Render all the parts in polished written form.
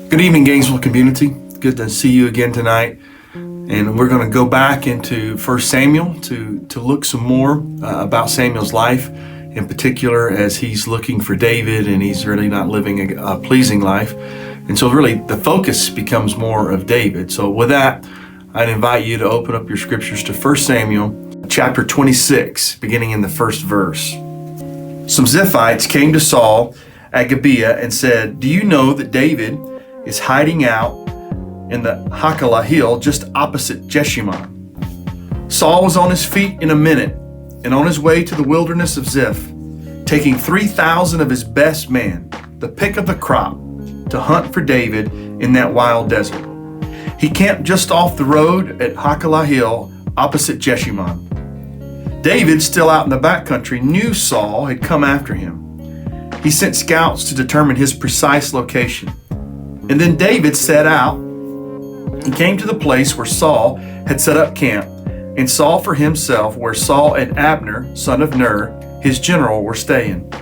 Good evening, Gainesville community. Good to see you again tonight. And we're going to go back into 1 Samuel to look some more about Samuel's life, in particular as he's looking for David and he's really not living a pleasing life. And so really the focus becomes more of David. So with that, I'd invite you to open up your scriptures to 1 Samuel chapter 26, beginning in the first verse. Some Ziphites came to Saul at Gibeah and said, "Do you know that David is hiding out in the Hachilah hill just opposite Jeshimon?" Saul was on his feet in a minute and on his way to the wilderness of Ziph, taking 3,000 of his best men, the pick of the crop, to hunt for David in that wild desert. He camped just off the road at Hachilah hill opposite Jeshimon. David, still out in the backcountry, knew Saul had come after him. He sent scouts to determine his precise location. And then David set out. He came to the place where Saul had set up camp and saw for himself where Saul and Abner, son of Ner, his general, were staying.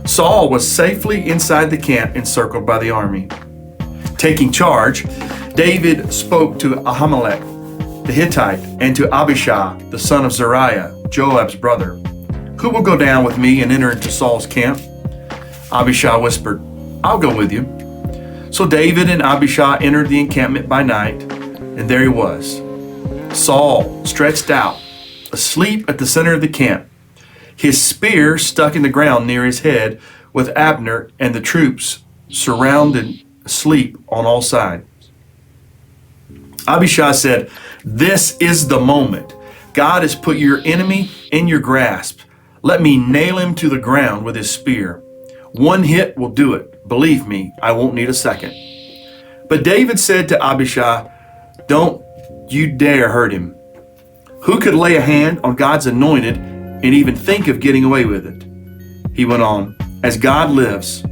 Saul was safely inside the camp encircled by the army. Taking charge, David spoke to Ahimelech, the Hittite, and to Abishai, the son of Zeruiah, Joab's brother. "Who will go down with me and enter into Saul's camp?" Abishai whispered, "I'll go with you." So David and Abishai entered the encampment by night, and there he was, Saul stretched out, asleep at the center of the camp, his spear stuck in the ground near his head, with Abner and the troops surrounded, asleep on all sides. Abishai said, "This is the moment. God has put your enemy in your grasp. Let me nail him to the ground with his spear. One hit will do it. Believe me, I won't need a second." But David said to Abishai, "Don't you dare hurt him. Who could lay a hand on God's anointed and even think of getting away with it?" He went on, "As God lives,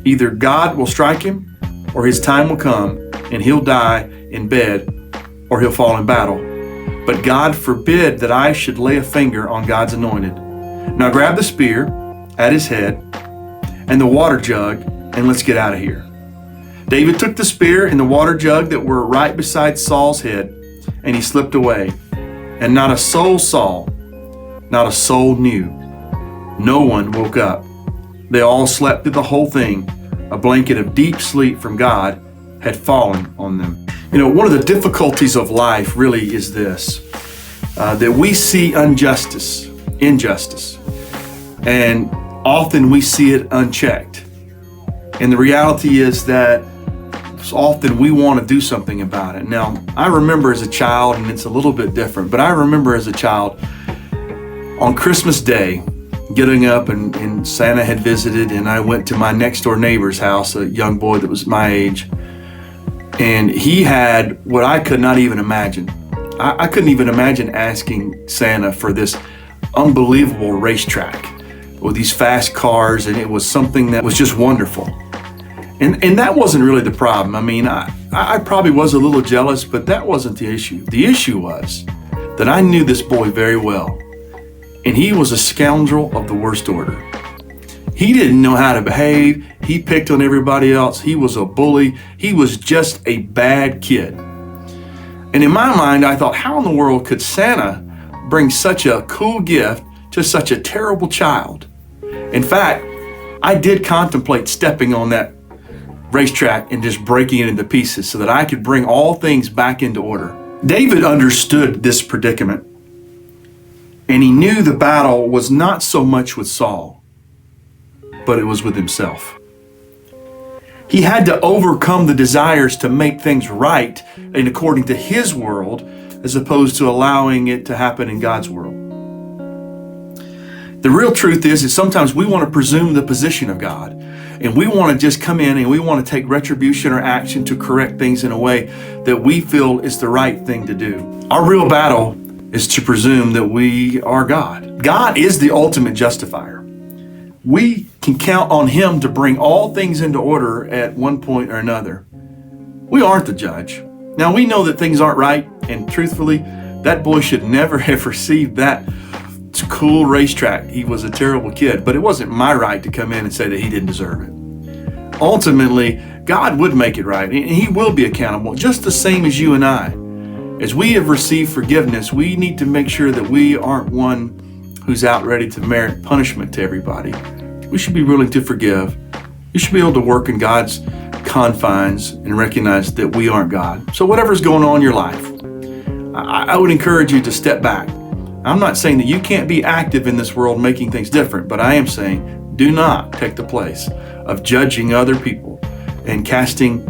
either God will strike him or his time will come and he'll die in bed or he'll fall in battle. But God forbid that I should lay a finger on God's anointed. Now grab the spear at his head and the water jug, and let's get out of here." David took the spear and the water jug that were right beside Saul's head, and he slipped away. And not a soul saw, not a soul knew. No one woke up. They all slept through the whole thing. A blanket of deep sleep from God had fallen on them. You know, one of the difficulties of life really is this, that we see injustice, and often we see it unchecked. And the reality is that often we want to do something about it. Now, I remember as a child, and it's a little bit different, but I remember as a child on Christmas Day, getting up and Santa had visited, and I went to my next door neighbor's house, a young boy that was my age, and he had what I could not even imagine. I couldn't even imagine asking Santa for this unbelievable racetrack with these fast cars, and it was something that was just wonderful. And that wasn't really the problem. I mean, I probably was a little jealous, but that wasn't the issue. The issue was that I knew this boy very well, and he was a scoundrel of the worst order. He didn't know how to behave. He picked on everybody else. He was a bully. He was just a bad kid. And in my mind, I thought, how in the world could Santa bring such a cool gift to such a terrible child? In fact, I did contemplate stepping on that racetrack and just breaking it into pieces so that I could bring all things back into order. David understood this predicament, and he knew the battle was not so much with Saul, but it was with himself. He had to overcome the desires to make things right and according to his world, as opposed to allowing it to happen in God's world. The real truth is that sometimes we want to presume the position of God, and we want to just come in and we want to take retribution or action to correct things in a way that we feel is the right thing to do. Our real battle is to presume that we are God. God is the ultimate justifier. We can count on him to bring all things into order at one point or another. We aren't the judge. Now, we know that things aren't right, and truthfully, that boy should never have received that cool racetrack. He was a terrible kid, but it wasn't my right to come in and say that he didn't deserve it. Ultimately, God would make it right, and He will be accountable, just the same as you and I. As we have received forgiveness, we need to make sure that we aren't one who's out ready to merit punishment to everybody. We should be willing to forgive. You should be able to work in God's confines and recognize that we aren't God. So whatever's going on in your life, I would encourage you to step back. I'm not saying that you can't be active in this world making things different, but I am saying do not take the place of judging other people and casting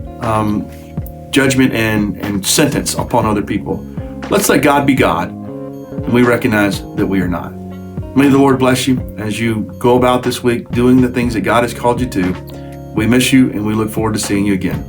judgment and sentence upon other people. Let's let God be God, and we recognize that we are not. May the Lord bless you as you go about this week doing the things that God has called you to. We miss you, and we look forward to seeing you again.